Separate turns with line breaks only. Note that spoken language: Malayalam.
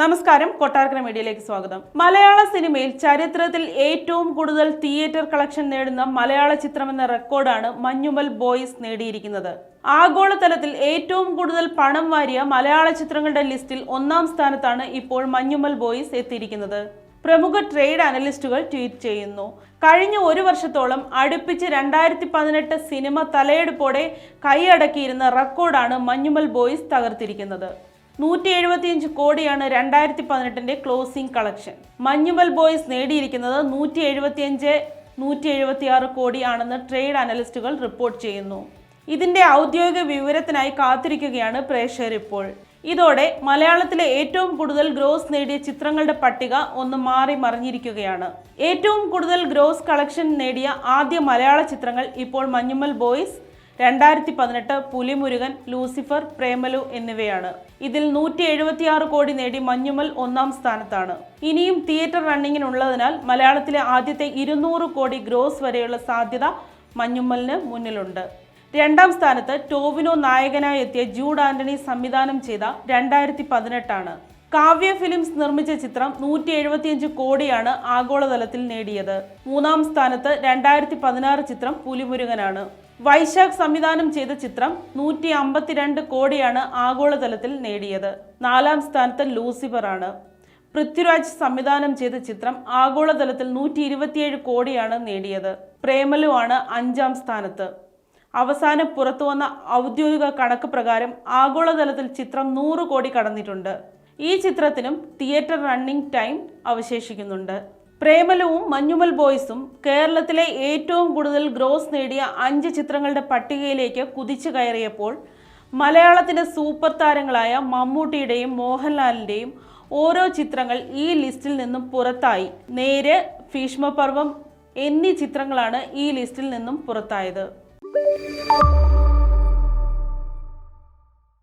നമസ്കാരം, കൊട്ടാരക്കര മീഡിയയിലേക്ക് സ്വാഗതം. മലയാള സിനിമയിൽ ചരിത്രത്തിൽ ഏറ്റവും കൂടുതൽ തിയേറ്റർ കളക്ഷൻ നേടുന്ന മലയാള ചിത്രമെന്ന റെക്കോർഡാണ് മഞ്ഞുമൽ ബോയ്സ് നേടിയിരിക്കുന്നത്. ആഗോളതലത്തിൽ ഏറ്റവും കൂടുതൽ പണം വാരിയ മലയാള ചിത്രങ്ങളുടെ ലിസ്റ്റിൽ ഒന്നാം സ്ഥാനത്താണ് ഇപ്പോൾ മഞ്ഞുമൽ ബോയ്സ് എത്തിയിരിക്കുന്നത്. പ്രമുഖ ട്രേഡ് അനലിസ്റ്റുകൾ ട്വീറ്റ് ചെയ്യുന്നു. കഴിഞ്ഞ ഒരു വർഷത്തോളം അടുപ്പിച്ച് 2018 സിനിമ തലയെടുപ്പോടെ കൈയടക്കിയിരുന്ന റെക്കോർഡാണ് മഞ്ഞുമൽ ബോയ്സ് തകർത്തിരിക്കുന്നത്. 175 കോടിയാണ് 2018 ക്ലോസിംഗ് കളക്ഷൻ. മഞ്ഞുമൽ ബോയ്സ് നേടിയിരിക്കുന്നത് 176 കോടി ആണെന്ന് ട്രേഡ് അനലിസ്റ്റുകൾ റിപ്പോർട്ട് ചെയ്യുന്നു. ഇതിന്റെ ഔദ്യോഗിക വിവരത്തിനായി കാത്തിരിക്കുകയാണ് പ്രേക്ഷകർ ഇപ്പോൾ. ഇതോടെ മലയാളത്തിലെ ഏറ്റവും കൂടുതൽ ഗ്രോസ് നേടിയ ചിത്രങ്ങളുടെ പട്ടിക ഒന്ന് മാറി മറിഞ്ഞിരിക്കുകയാണ്. ഏറ്റവും കൂടുതൽ ഗ്രോസ് കളക്ഷൻ നേടിയ ആദ്യ മലയാള ചിത്രങ്ങൾ ഇപ്പോൾ മഞ്ഞുമൽ ബോയ്സ്, 2018 പുലിമുരുകൻ, ലൂസിഫർ, പ്രേമലു എന്നിവയാണ്. ഇതിൽ 176 കോടി നേടി മഞ്ഞുമൽ ഒന്നാം സ്ഥാനത്താണ്. ഇനിയും തിയേറ്റർ റണ്ണിങ്ങിനുള്ളതിനാൽ മലയാളത്തിലെ ആദ്യത്തെ 200 കോടി ഗ്രോസ് വരെയുള്ള സാധ്യത മഞ്ഞുമലിന് മുന്നിലുണ്ട്. രണ്ടാം സ്ഥാനത്ത് ടോവിനോ നായകനായി എത്തിയ ജൂഡ് ആന്റണി സംവിധാനം ചെയ്ത 2018 ആണ്. കാവ്യ ഫിലിംസ് നിർമ്മിച്ച ചിത്രം 175 കോടിയാണ് ആഗോളതലത്തിൽ നേടിയത്. മൂന്നാം സ്ഥാനത്ത് 2016 ചിത്രം പുലിമുരുകനാണ്. വൈശാഖ് സംവിധാനം ചെയ്ത ചിത്രം 152 കോടിയാണ് ആഗോളതലത്തിൽ നേടിയത്. നാലാം സ്ഥാനത്ത് ലൂസിഫർ ആണ്. പൃഥ്വിരാജ് സംവിധാനം ചെയ്ത ചിത്രം ആഗോളതലത്തിൽ 127 കോടിയാണ് നേടിയത്. പ്രേമലു ആണ് അഞ്ചാം സ്ഥാനത്ത്. അവസാനം പുറത്തുവന്ന ഔദ്യോഗിക കണക്ക് പ്രകാരം ആഗോളതലത്തിൽ ചിത്രം 100 കോടി കടന്നിട്ടുണ്ട്. ഈ ചിത്രത്തിനും തിയേറ്റർ റണ്ണിംഗ് ടൈം അവശേഷിക്കുന്നുണ്ട്. പ്രേമലുവും മഞ്ഞുമൽ ബോയ്സും കേരളത്തിലെ ഏറ്റവും കൂടുതൽ ഗ്രോസ് നേടിയ 5 ചിത്രങ്ങളുടെ പട്ടികയിലേക്ക് കുതിച്ചു കയറിയപ്പോൾ മലയാളത്തിലെ സൂപ്പർ താരങ്ങളായ മമ്മൂട്ടിയുടെയും മോഹൻലാലിൻ്റെയും ഓരോ ചിത്രങ്ങൾ ഈ ലിസ്റ്റിൽ നിന്നും പുറത്തായി. നേര്, ഭീഷ്മപർവം എന്നീ ചിത്രങ്ങളാണ് ഈ ലിസ്റ്റിൽ നിന്നും പുറത്തായത്.